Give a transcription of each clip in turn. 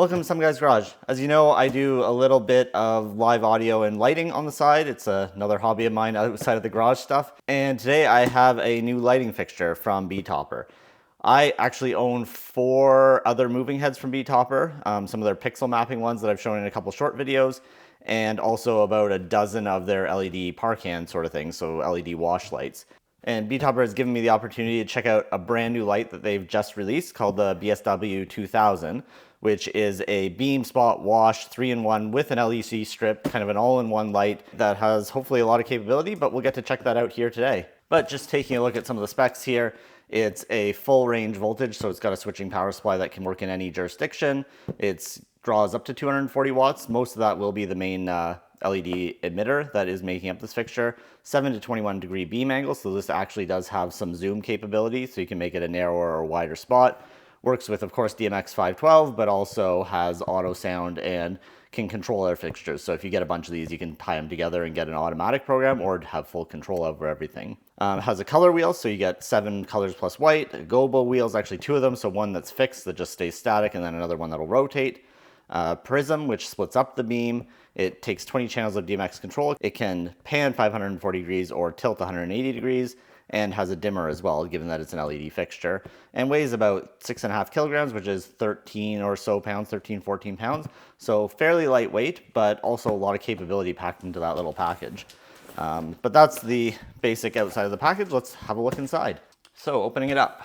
Welcome to Some Guy's Garage. As you know, I do a little bit of live audio and lighting on the side. It's another hobby of mine outside of the garage stuff. And today I have a new lighting fixture from Betopper. I actually own 4 other moving heads from Betopper, some of their pixel mapping ones that I've shown in a couple short videos, and also about a dozen of their LED parcan sort of things, so LED wash lights. And Betopper has given me the opportunity to check out a brand new light that they've just released called the BSW200, which is a beam spot wash 3-in-1 with an LED strip, kind of an all-in-one light that has hopefully a lot of capability, but we'll get to check that out here today. But just taking a look at some of the specs here, it's a full range voltage, so it's got a switching power supply that can work in any jurisdiction. It draws up to 240 watts. Most of that will be the main LED emitter that is making up this fixture. 7 to 21 degree beam angle, so this actually does have some zoom capability, so you can make it a narrower or wider spot. Works with, of course, DMX 512, but also has auto sound and can control other fixtures. So if you get a bunch of these, you can tie them together and get an automatic program or have full control over everything. It has a color wheel, so you get 7 colors plus white. A gobo wheels, actually 2 of them, so one that's fixed that just stays static, and then another one that'll rotate. Prism, which splits up the beam. It takes 20 channels of DMX control. It can pan 540 degrees or tilt 180 degrees, and has a dimmer as well, given that it's an LED fixture, and weighs about 6.5 kilograms, which is 13 or so pounds, 13, 14 pounds. So fairly lightweight, but also a lot of capability packed into that little package. But that's the basic outside of the package. Let's have a look inside. So opening it up.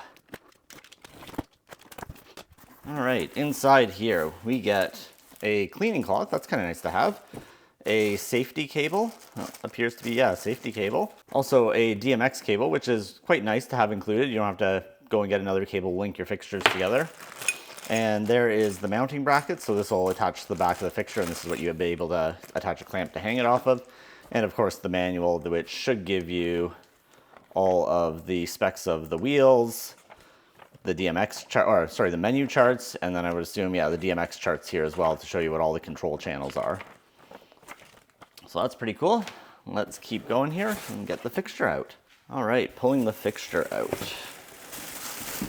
All right, inside here we get a cleaning cloth. That's kind of nice to have. A safety cable, appears to be, yeah, a safety cable. Also a DMX cable, which is quite nice to have included. You don't have to go and get another cable, link your fixtures together. And there is the mounting bracket, so this will attach to the back of the fixture, and this is what you would be able to attach a clamp to hang it off of. And of course the manual, which should give you all of the specs of the wheels, the DMX chart, or sorry, the menu charts, and then I would assume, yeah, the DMX charts here as well to show you what all the control channels are. So that's pretty cool. Let's keep going here and get the fixture out. All right, pulling the fixture out.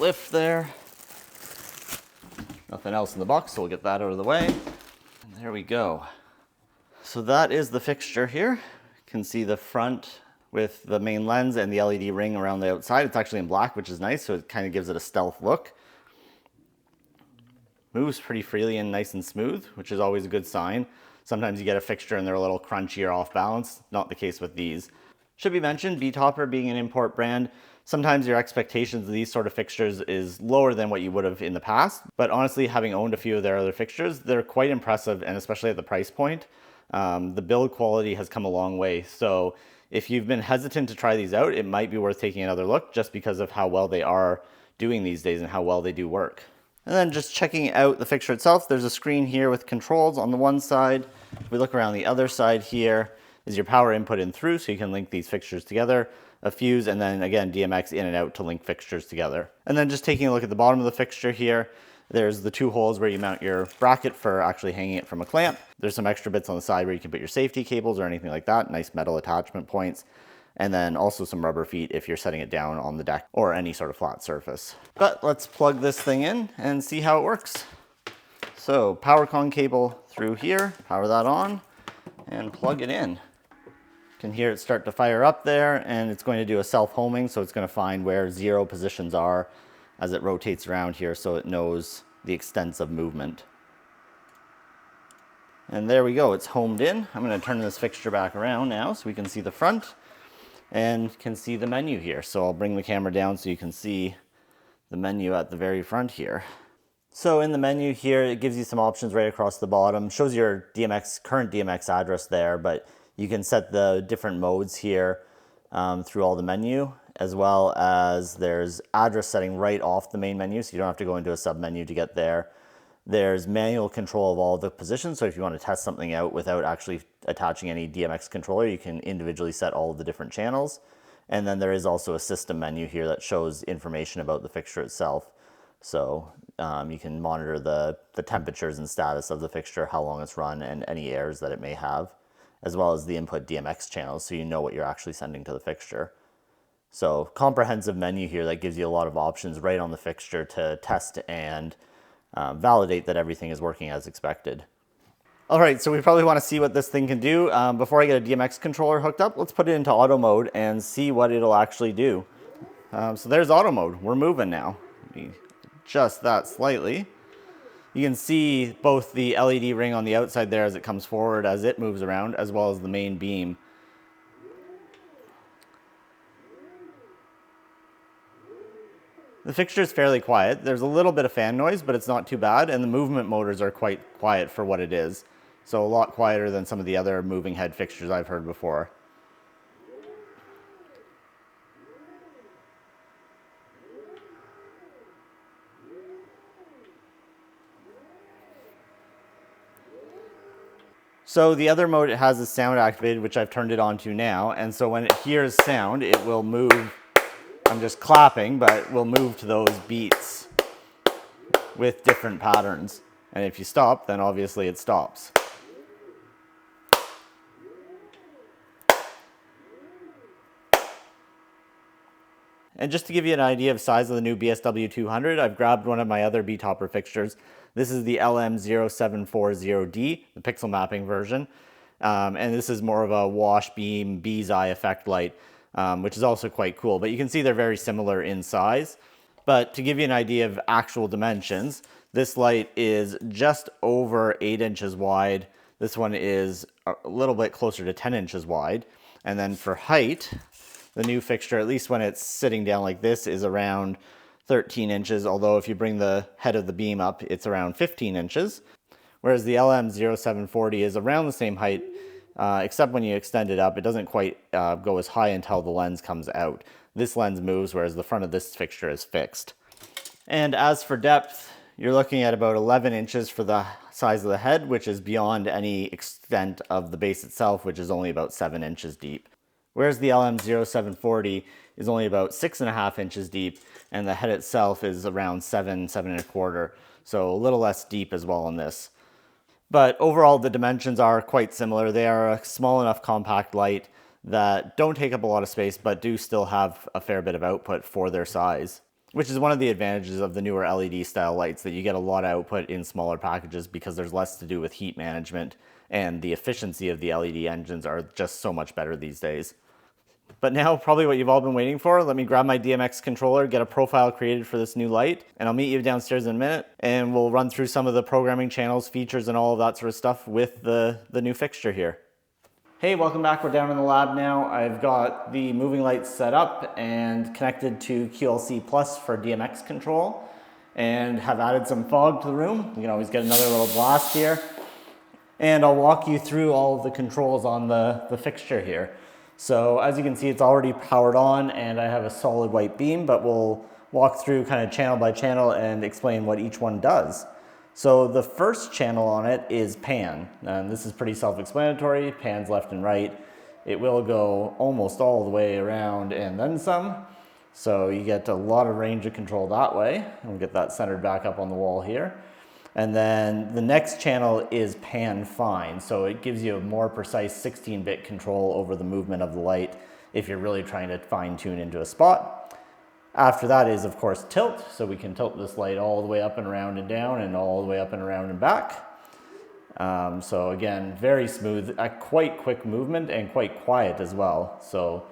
Lift there. Nothing else in the box, so we'll get that out of the way. And there we go. So that is the fixture here. You can see the front with the main lens and the LED ring around the outside. It's actually in black, which is nice, so it kind of gives it a stealth look. Moves pretty freely and nice and smooth, which is always a good sign. Sometimes you get a fixture and they're a little crunchy or off balance. Not the case with these. Should be mentioned, Betopper being an import brand, sometimes your expectations of these sort of fixtures is lower than what you would have in the past. But honestly, having owned a few of their other fixtures, they're quite impressive, and especially at the price point. The build quality has come a long way. So if you've been hesitant to try these out, it might be worth taking another look just because of how well they are doing these days and how well they do work. And then just checking out the fixture itself, there's a screen here with controls on the one side. If we look around the other side here is your power input and through, so you can link these fixtures together, a fuse, and then again DMX in and out to link fixtures together. And then just taking a look at the bottom of the fixture here, there's the 2 holes where you mount your bracket for actually hanging it from a clamp. There's some extra bits on the side where you can put your safety cables or anything like that, nice metal attachment points. And then also some rubber feet if you're setting it down on the deck or any sort of flat surface. But let's plug this thing in and see how it works. So power con cable through here, power that on, and plug it in. You can hear it start to fire up there, and it's going to do a self-homing, so it's going to find where 0 positions are as it rotates around here so it knows the extents of movement. And there we go, it's homed in. I'm going to turn this fixture back around now so we can see the front and can see the menu here. So I'll bring the camera down so you can see the menu at the very front here. So in the menu here, it gives you some options right across the bottom. Shows your current DMX address there, but you can set the different modes here through all the menu, as well as there's address setting right off the main menu, so you don't have to go into a sub menu to get there. There's manual control of all the positions, so if you want to test something out without actually attaching any DMX controller, you can individually set all of the different channels. And then there is also a system menu here that shows information about the fixture itself. So you can monitor the temperatures and status of the fixture, how long it's run, and any errors that it may have, as well as the input DMX channels, so you know what you're actually sending to the fixture. So comprehensive menu here that gives you a lot of options right on the fixture to test and validate that everything is working as expected. All right, so we probably want to see what this thing can do. Before I get a DMX controller hooked up, let's put it into auto mode and see what it'll actually do. So there's auto mode. We're moving now. Let me adjust that slightly. You can see both the LED ring on the outside there as it comes forward as it moves around, as well as the main beam. The fixture is fairly quiet. There's a little bit of fan noise, but it's not too bad, and the movement motors are quite quiet for what it is. So a lot quieter than some of the other moving head fixtures I've heard before. So the other mode, it has is sound activated, which I've turned it on to now, and so when it hears sound, it will move. I'm just clapping, but we'll move to those beats with different patterns. And if you stop, then obviously it stops. And just to give you an idea of size of the new BSW200, I've grabbed one of my other Betopper fixtures. This is the LM0740D, the pixel mapping version. And this is more of a wash beam, bee's eye effect light, which is also quite cool. But you can see they're very similar in size. But to give you an idea of actual dimensions, this light is just over 8 inches wide. This one is a little bit closer to 10 inches wide. And then for height, the new fixture, at least when it's sitting down like this, is around 13 inches. Although if you bring the head of the beam up, it's around 15 inches. Whereas the LM0740 is around the same height, except when you extend it up, it doesn't quite go as high until the lens comes out. This lens moves, whereas the front of this fixture is fixed. And as for depth, you're looking at about 11 inches for the size of the head, which is beyond any extent of the base itself, which is only about 7 inches deep. Whereas the LM0740 is only about 6.5 inches deep, and the head itself is around 7.25, so a little less deep as well on this. But overall, the dimensions are quite similar. They are a small enough compact light that don't take up a lot of space, but do still have a fair bit of output for their size, which is one of the advantages of the newer LED style lights, that you get a lot of output in smaller packages because there's less to do with heat management, and the efficiency of the LED engines are just so much better these days. But now, probably what you've all been waiting for, let me grab my DMX controller, get a profile created for this new light, and I'll meet you downstairs in a minute, and we'll run through some of the programming channels, features, and all of that sort of stuff with the new fixture here. Hey, welcome back. We're down in the lab now. I've got the moving lights set up and connected to QLC Plus for DMX control, and have added some fog to the room. You can always get another little blast here. And I'll walk you through all of the controls on the fixture here. So as you can see, it's already powered on, and I have a solid white beam, but we'll walk through kind of channel by channel and explain what each one does. So the first channel on it is pan, and this is pretty self-explanatory. Pans left and right. It will go almost all the way around and then some. So you get a lot of range of control that way. And we'll get that centered back up on the wall here. And then the next channel is pan fine. So it gives you a more precise 16-bit control over the movement of the light if you're really trying to fine tune into a spot. After that is, of course, tilt. So we can tilt this light all the way up and around and down, and all the way up and around and back. So again, very smooth, a quite quick movement, and quite quiet as well. So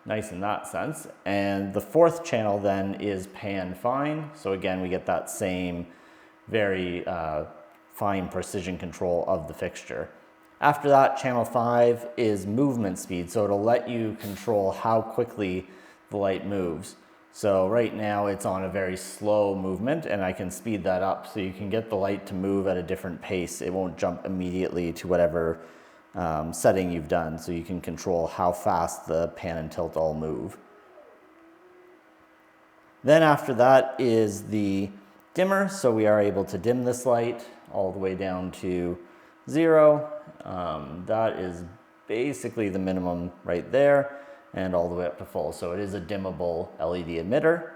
nice in that sense. And the fourth channel then is pan fine. So again, we get that same very fine precision control of the fixture. After that, channel 5 is movement speed. So it'll let you control how quickly the light moves. So right now it's on a very slow movement, and I can speed that up so you can get the light to move at a different pace. It won't jump immediately to whatever setting you've done, so you can control how fast the pan and tilt all move. Then after that is the dimmer, so we are able to dim this light all the way down to 0. That is basically the minimum right there, and all the way up to full. So it is a dimmable LED emitter.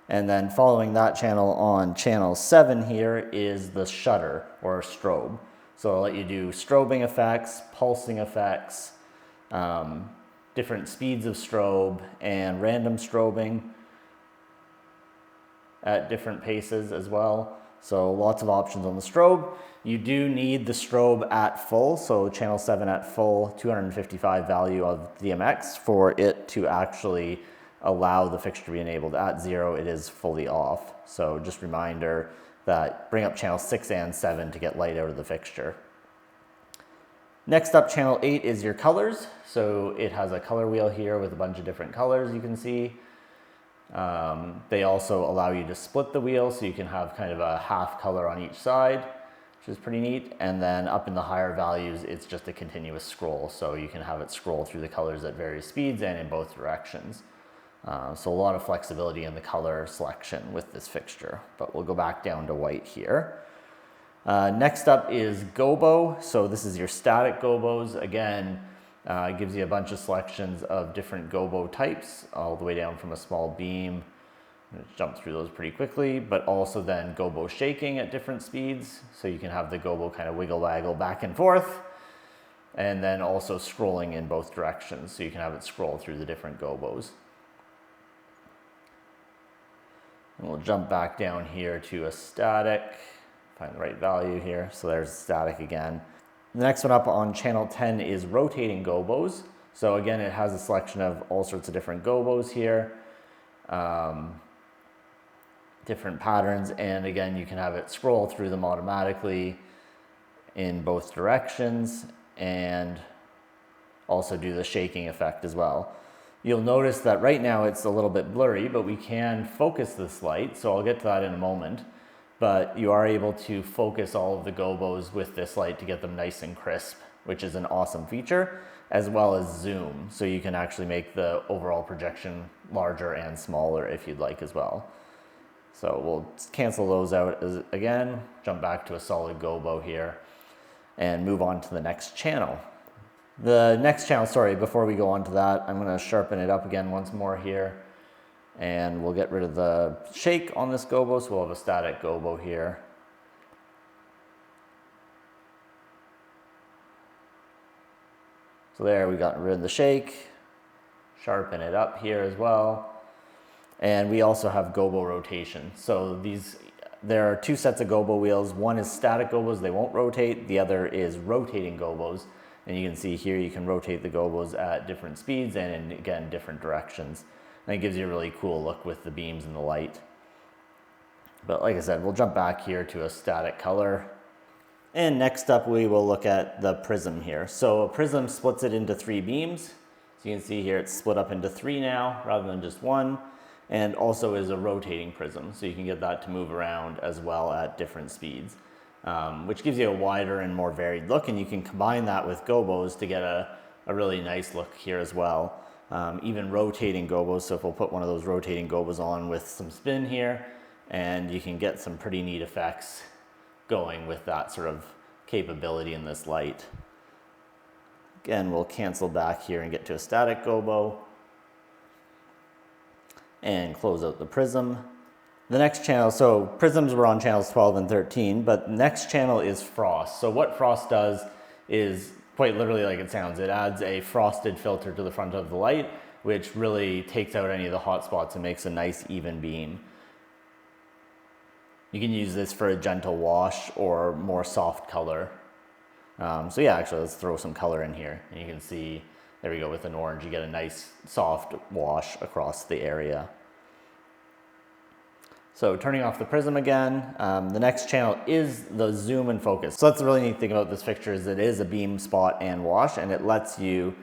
And then following that channel, on channel 7 here, is the shutter or strobe. So it'll let you do strobing effects, pulsing effects, different speeds of strobe, and random strobing at different paces as well. So lots of options on the strobe. You do need the strobe at full, so channel 7 at full, 255 value of DMX for it to actually allow the fixture to be enabled. At 0, it is fully off. So just reminder that bring up channel 6 and 7 to get light out of the fixture. Next up, channel 8 is your colors. So it has a color wheel here with a bunch of different colors you can see. They also allow you to split the wheel, so you can have kind of a half color on each side, which is pretty neat. And then up in the higher values, it's just a continuous scroll. So you can have it scroll through the colors at various speeds and in both directions. So a lot of flexibility in the color selection with this fixture, but we'll go back down to white here. Next up is gobo. So this is your static gobos. Again, it gives you a bunch of selections of different gobo types, all the way down from a small beam. I'm gonna jump through those pretty quickly, but also then gobo shaking at different speeds. So you can have the gobo kind of wiggle waggle back and forth, and then also scrolling in both directions. So you can have it scroll through the different gobos. And we'll jump back down here to a static, find the right value here. So there's static again. The next one up on channel 10 is rotating gobos. So again, it has a selection of all sorts of different gobos here, different patterns. And again, you can have it scroll through them automatically in both directions and also do the shaking effect as well. You'll notice that right now it's a little bit blurry, but we can focus this light. So I'll get to that in a moment. But you are able to focus all of the gobos with this light to get them nice and crisp, which is an awesome feature, as well as zoom. So you can actually make the overall projection larger and smaller if you'd like as well. So we'll cancel those out again, jump back to a solid gobo here, and move on to the next channel. The next channel, sorry, before we go on to that, I'm going to sharpen it up again once more here. And we'll get rid of the shake on this gobo, so we'll have a static gobo here. So there, we got rid of the shake. Sharpen it up here as well. And we also have gobo rotation. So there are two sets of gobo wheels. One is static gobos, they won't rotate. The other is rotating gobos. And you can see here, you can rotate the gobos at different speeds and in, again, different directions. And it gives you a really cool look with the beams and the light. But like I said, we'll jump back here to a static color. And next up, we will look at the prism here. So a prism splits it into 3 beams. So you can see here, it's split up into 3 now, rather than just 1. And also is a rotating prism. So you can get that to move around as well at different speeds. Which gives you a wider and more varied look, and you can combine that with gobos to get a really nice look here as well. Even rotating gobos, so if we'll put one of those rotating gobos on with some spin here, and you can get some pretty neat effects going with that sort of capability in this light. Again, we'll cancel back here and get to a static gobo, and close out the prism. The next channel, so prisms were on channels 12 and 13, but the next channel is frost. So what frost does is quite literally like it sounds. It adds a frosted filter to the front of the light, which really takes out any of the hot spots and makes a nice even beam. You can use this for a gentle wash or more soft color. So yeah, actually let's throw some color in here. And you can see, there we go, with an orange, you get a nice soft wash across the area. So turning off the prism again, the next channel is the zoom and focus. So that's the really neat thing about this fixture is it is a beam, spot, and wash, and it lets you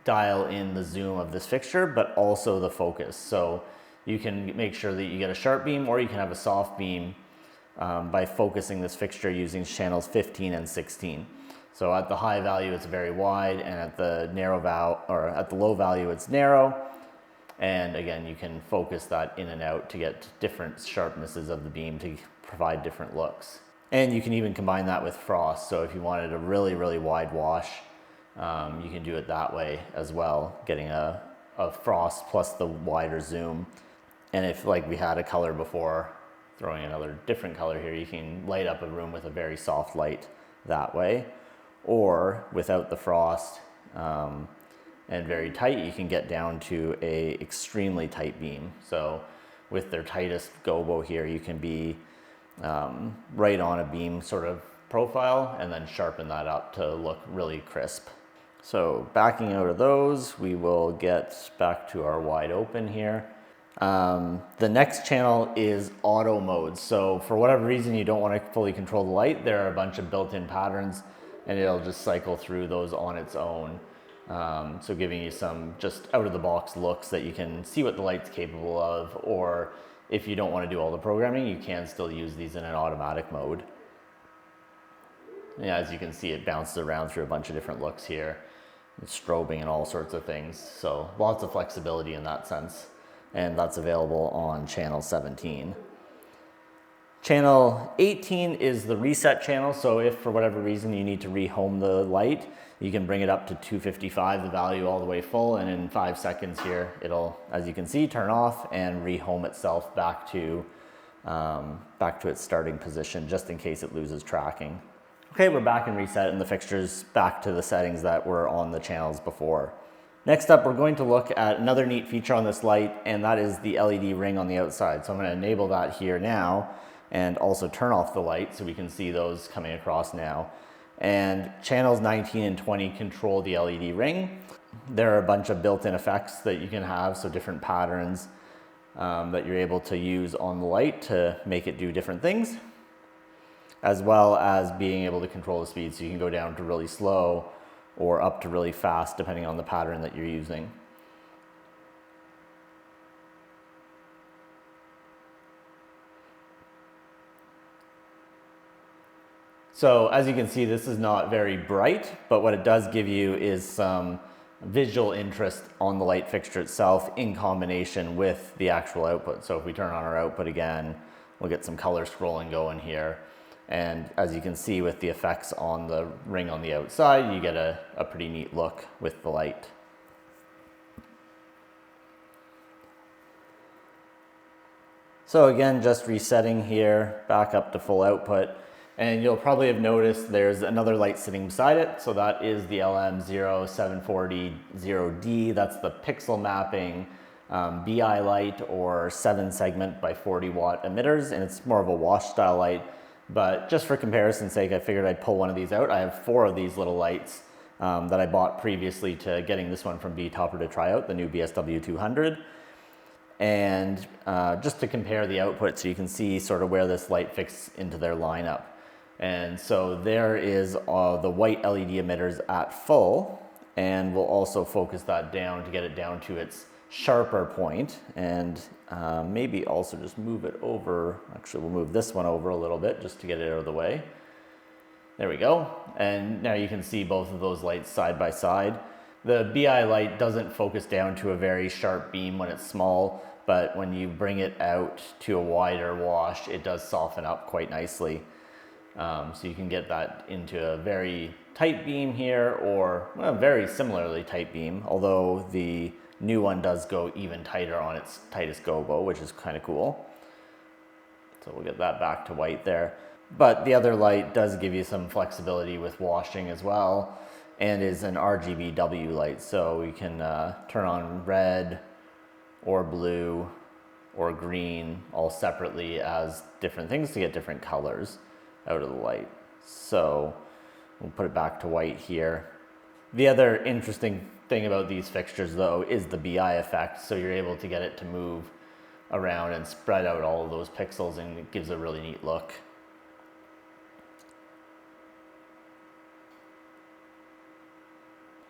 dial in the zoom of this fixture, but also the focus. So you can make sure that you get a sharp beam or you can have a soft beam by focusing this fixture using channels 15 and 16. So at the high value, it's very wide, and at the low value, it's narrow. And again, you can focus that in and out to get different sharpnesses of the beam to provide different looks. And you can even combine that with frost. So if you wanted a really, really wide wash, you can do it that way as well, getting a frost plus the wider zoom. And if, like we had a color before, throwing another different color here, you can light up a room with a very soft light that way. Or without the frost, and very tight, you can get down to a extremely tight beam. So with their tightest gobo here, you can be right on a beam sort of profile, and then sharpen that up to look really crisp. So backing out of those, we will get back to our wide open here. The next channel is auto mode. So for whatever reason you don't want to fully control the light, there are a bunch of built-in patterns and it'll just cycle through those on its own. So giving you some just out-of-the-box looks that you can see what the light's capable of, or if you don't want to do all the programming, you can still use these in an automatic mode. Yeah, as you can see, it bounces around through a bunch of different looks here. It's strobing and all sorts of things. So lots of flexibility in that sense. And that's available on channel 17. Channel 18 is the reset channel. So if for whatever reason you need to rehome the light, you can bring it up to 255, the value all the way full. And in 5 seconds here, it'll, as you can see, turn off and rehome itself back to its starting position, just in case it loses tracking. Okay, we're back in reset and the fixture's back to the settings that were on the channels before. Next up, we're going to look at another neat feature on this light, and that is the LED ring on the outside. So I'm going to enable that here now and also turn off the light so we can see those coming across now. And channels 19 and 20 control the LED ring. There are a bunch of built-in effects that you can have, so different patterns that you're able to use on the light to make it do different things, as well as being able to control the speed. So you can go down to really slow or up to really fast depending on the pattern that you're using. So as you can see, this is not very bright, but what it does give you is some visual interest on the light fixture itself in combination with the actual output. So if we turn on our output again, we'll get some color scrolling going here. And as you can see with the effects on the ring on the outside, you get a pretty neat look with the light. So again, just resetting here, back up to full output. And you'll probably have noticed there's another light sitting beside it. So that is the LM0740-0D. That's the pixel mapping BI light, or 7-segment by 40 watt emitters. And it's more of a wash style light. But just for comparison's sake, I figured I'd pull one of these out. I have 4 of these little lights that I bought previously to getting this one from Betopper to try out, the new BSW200. And just to compare the output so you can see sort of where this light fits into their lineup. And so there is the white LED emitters at full, and we'll also focus that down to get it down to its sharper point, and maybe also just move it over. Actually, we'll move this one over a little bit just to get it out of the way. There we go. And now you can see both of those lights side by side. The BI light doesn't focus down to a very sharp beam when it's small, but when you bring it out to a wider wash, it does soften up quite nicely. So you can get that into a very tight beam here, or a very similarly tight beam, although the new one does go even tighter on its tightest gobo, which is kind of cool. So we'll get that back to white there. But the other light does give you some flexibility with washing as well, and is an RGBW light. So we can turn on red or blue or green all separately as different things to get different colors out of the light. So we'll put it back to white here. The other interesting thing about these fixtures though is the BI effect. So you're able to get it to move around and spread out all of those pixels, and it gives a really neat look.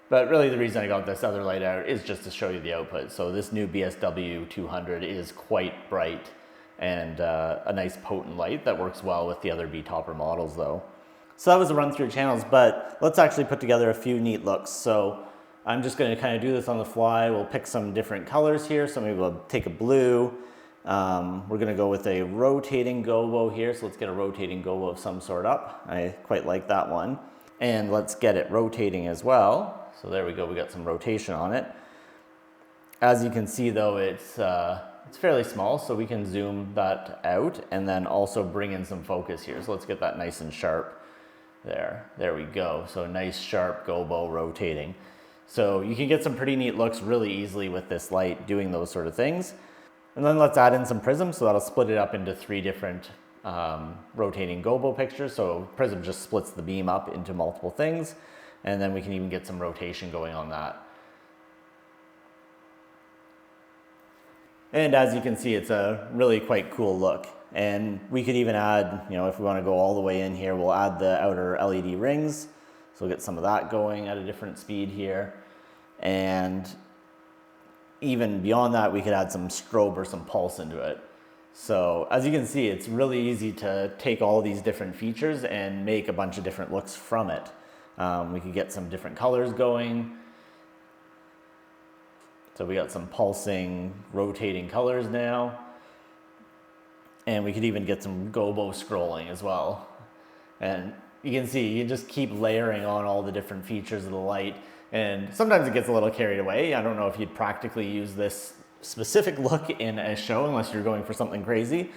But really the reason I got this other light out is just to show you the output. So this new BSW200 is quite bright and a nice potent light that works well with the other Betopper models though. So that was a run through channels, but let's actually put together a few neat looks. So I'm just going to kind of do this on the fly. We'll pick some different colors here. So maybe we'll take a blue. We're going to go with a rotating gobo here. So let's get a rotating gobo of some sort up. I quite like that one. And let's get it rotating as well. So there we go, we got some rotation on it. As you can see though, it's fairly small, so we can zoom that out and then also bring in some focus here. So let's get that nice and sharp there. There we go. So nice sharp gobo rotating. So you can get some pretty neat looks really easily with this light doing those sort of things. And then let's add in some prisms, so that'll split it up into 3 different rotating gobo pictures. So prism just splits the beam up into multiple things, and then we can even get some rotation going on that. And as you can see, it's a really quite cool look. And we could even add, if we want to go all the way in here, we'll add the outer LED rings. So we'll get some of that going at a different speed here. And even beyond that, we could add some strobe or some pulse into it. So as you can see, it's really easy to take all these different features and make a bunch of different looks from it. We could get some different colors going. So we got some pulsing, rotating colors now. And we could even get some gobo scrolling as well. And you can see, you just keep layering on all the different features of the light. And sometimes it gets a little carried away. I don't know if you'd practically use this specific look in a show unless you're going for something crazy.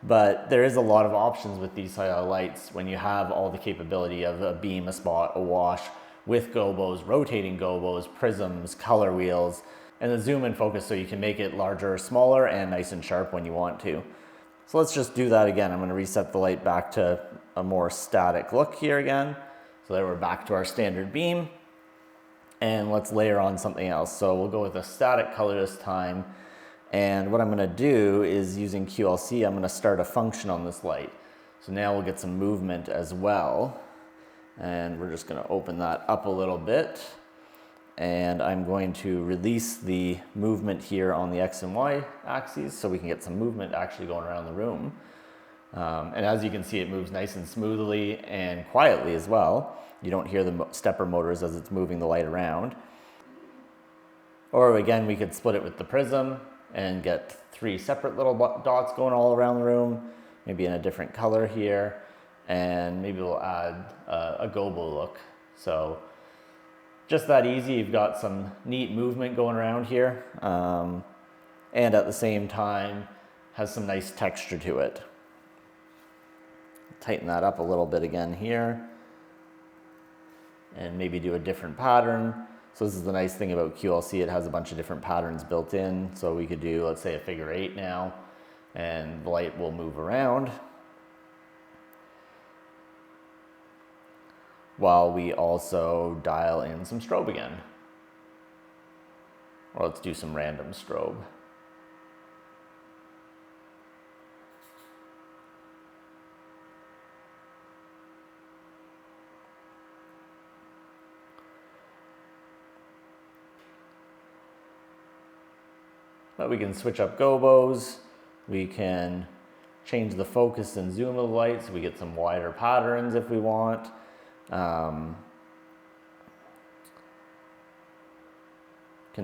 But there is a lot of options with these style lights when you have all the capability of a beam, a spot, a wash, with gobos, rotating gobos, prisms, color wheels, and the zoom and focus so you can make it larger or smaller and nice and sharp when you want to. So let's just do that again. I'm going to reset the light back to a more static look here again. So there we're back to our standard beam. And let's layer on something else. So we'll go with a static color this time. And what I'm going to do is, using QLC, I'm going to start a function on this light. So now we'll get some movement as well. And we're just going to open that up a little bit. And I'm going to release the movement here on the X and Y axes so we can get some movement actually going around the room. And as you can see, it moves nice and smoothly and quietly as well. You don't hear the stepper motors as it's moving the light around. Or again, we could split it with the prism and get 3 separate little dots going all around the room, maybe in a different color here. And maybe we'll add a gobo look. So just that easy. You've got some neat movement going around here. And at the same time, has some nice texture to it. Tighten that up a little bit again here. And maybe do a different pattern. So this is the nice thing about QLC, it has a bunch of different patterns built in. So we could do, let's say, a figure 8 now, and the light will move around while we also dial in some strobe again. Or let's do some random strobe. But we can switch up gobos, we can change the focus and zoom of the light so we get some wider patterns if we want. Can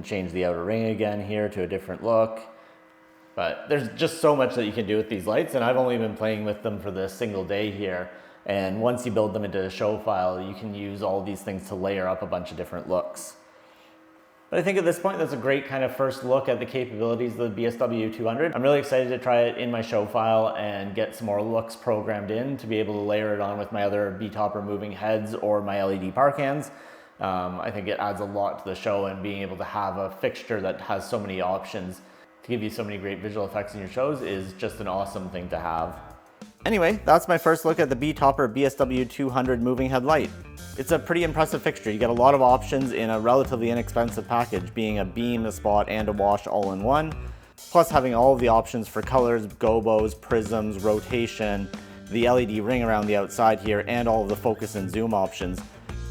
change the outer ring again here to a different look. But there's just so much that you can do with these lights, and I've only been playing with them for this single day here. And once you build them into a show file, you can use all these things to layer up a bunch of different looks. But I think at this point, that's a great kind of first look at the capabilities of the BSW200. I'm really excited to try it in my show file and get some more looks programmed in to be able to layer it on with my other Betopper moving heads or my LED park hands. I think it adds a lot to the show, and being able to have a fixture that has so many options to give you so many great visual effects in your shows is just an awesome thing to have. Anyway, that's my first look at the Betopper BSW200 moving head light. It's a pretty impressive fixture. You get a lot of options in a relatively inexpensive package, being a beam, a spot, and a wash all in one, plus having all of the options for colors, gobos, prisms, rotation, the LED ring around the outside here, and all of the focus and zoom options.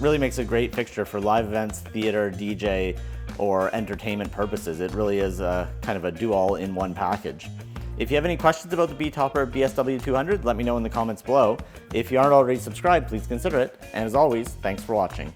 Really makes a great fixture for live events, theater, DJ, or entertainment purposes. It really is a kind of a do-all in one package. If you have any questions about the Betopper BSW200, let me know in the comments below. If you aren't already subscribed, please consider it. And as always, thanks for watching.